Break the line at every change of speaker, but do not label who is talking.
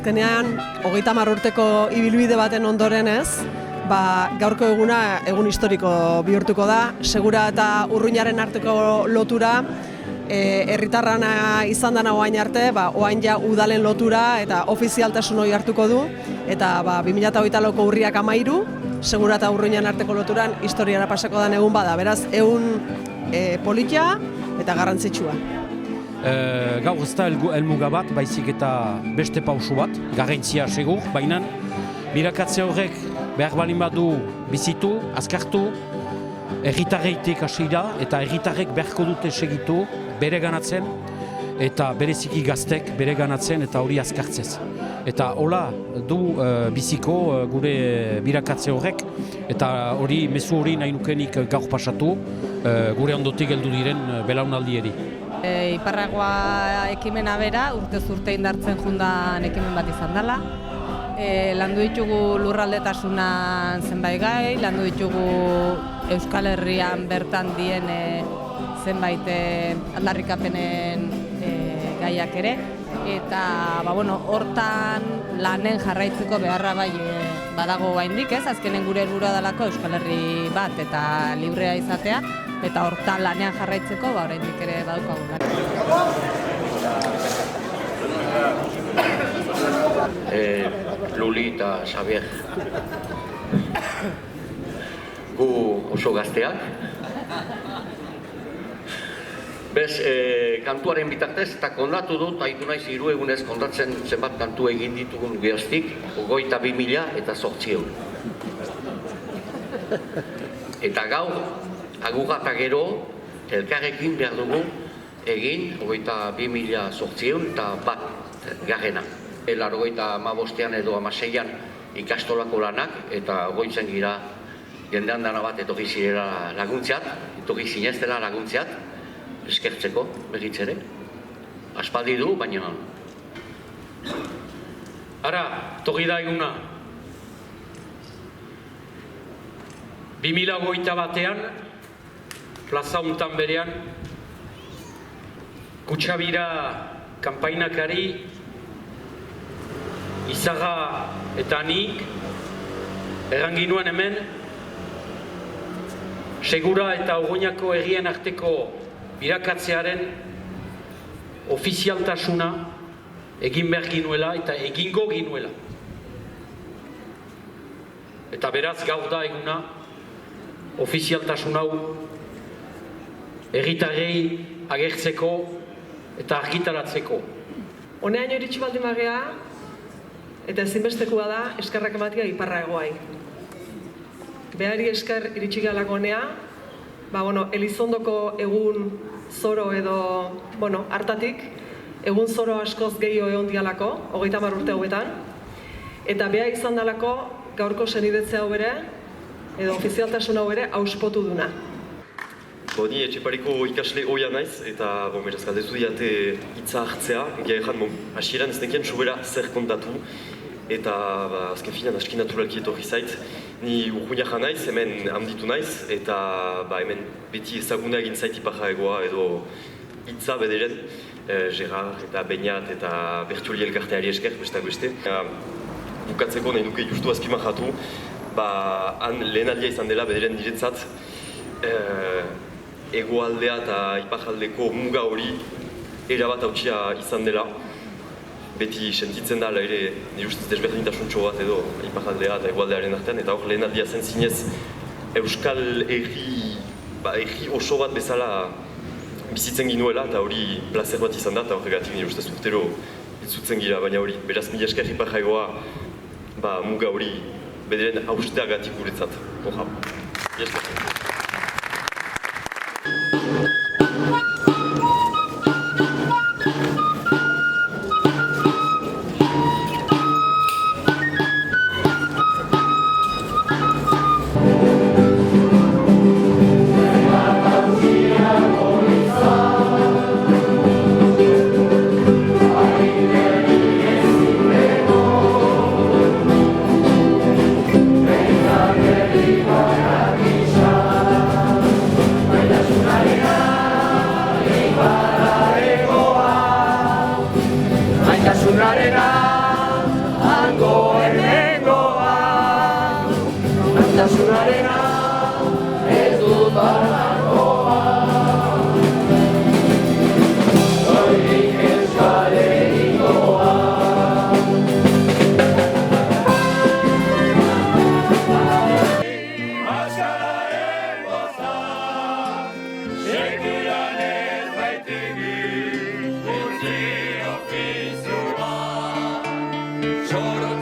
azkenean 30 urteko ibilbide baten ondoren ez, gaurko eguna egun historiko bihurtuko da, Segura eta Urruñaren arteko lotura, herritarrana izan dana oain arte, oain ja udalen lotura eta ofizialtasun hori hartuko du, eta 2008ko urriak 13, Segura eta Urruñan arteko loturan historiara pasako den egun bada, beraz, egun politia eta garrantzitsua.
Gaur ez da helmuga bat, baizik eta beste pausu bat, garrantzia segur, baina birakatze horrek behar balin badu bizitu, azkartu, herritarreitik hasi da, eta herritarrek beharko dute segitu, bere ganatzen, eta bereziki gaztek bere ganatzen, eta hori azkartzez. Eta hola du biziko gure birakatze horrek, eta hori mezu hori nahi nukenik gaur pasatu, gure ondotik heldu diren belaunaldieri.
Iparragoa ekimena bera, urtez urte indartzen jundan ekimen bat izan dela. Landu ditugu lurraldetasunan zenbait gai, landu ditugu Euskal Herrian bertan dien zenbait aldarrikapenen gaiak ere. Eta hortan lanen jarraitzeko beharra badago oraindik, ez? Azkenen gure helburua delako Euskal Herri bat eta librea izatea, eta hortan lanean jarraitzeko oraindik ere badaukagu.
Luli eta Xabier gu oso gazteak. Bez, kantuaren bitartez eta kontatu dut, haitu naiz 3 egunez kontatzen zenbat kantu egin ditugun geroztik, 22.008. Eta gaur, agurra eta gero, elkarrekin behar dugu egin 22.008 eta bat garrena. 85 edo 16an ikastolako lanak eta goitzen gira jendean dana bat etorri zirela laguntziat, etorri zineztela laguntziat, eskertzeko berriz ere. Aspaldi du, baina...
Ara, torri da eguna. 2021an, plaza hontan berean, Kutxabira kanpainakari Izaga eta nik erranginuen hemen Segura eta Urruñako herrien arteko birakatzearen ofizialtasuna egin behar ginuela eta egingo ginuela. Eta beraz gaur da eguna ofizialtasun hau herritarrei agertzeko eta argitaratzeko.
Honeaino iritsi baldin bagea, eta ezinbestekoa da eskerrak ematea Iparragoai. Behari esker iritsi gehalako honea, Elizondoko egun zoro edo, hartatik, egun zoro askoz gehiago egon dialako, 30 urte hauetan, eta beha izan dalako gaurko senidetze hau bere, edo ofizialtasun hau bere, auspotu duna.
Ni Etxepareko ikasle oia naiz, eta beraz galdezu diate hitza hartzea, egia ezan, hasieran ez nekien sobera zer kontatu, eta azken finan aski naturalki etorri zait. Ni Urruñaja naiz, hemen handitu naiz, eta hemen beti ezaguna egin zait Iparragoa edo hitza bederen, Gerard eta Beñat eta Bertioli elkarteari esker, besteak beste. Bukatzeko nahi nuke justu azpimajatu, han lehenaldia izan dela bederen niretzat, hegoaldea eta iparraldeko muga hori erabat hautsia izan dela. Beti sentitzen da ere nire ustez desberdintasuntxo bat edo iparraldea eta hegoaldearen artean, eta hor lehenaldia zen zinez Euskal herri oso bat bezala bizitzen ginuela, eta hori plazer bat izan da, eta horregatik nire ustez urtero itzutzen gira, baina hori beraz mila esker Iparragoa muga hori bederen hausteagatik guretzat. Horra, mila esker.
short of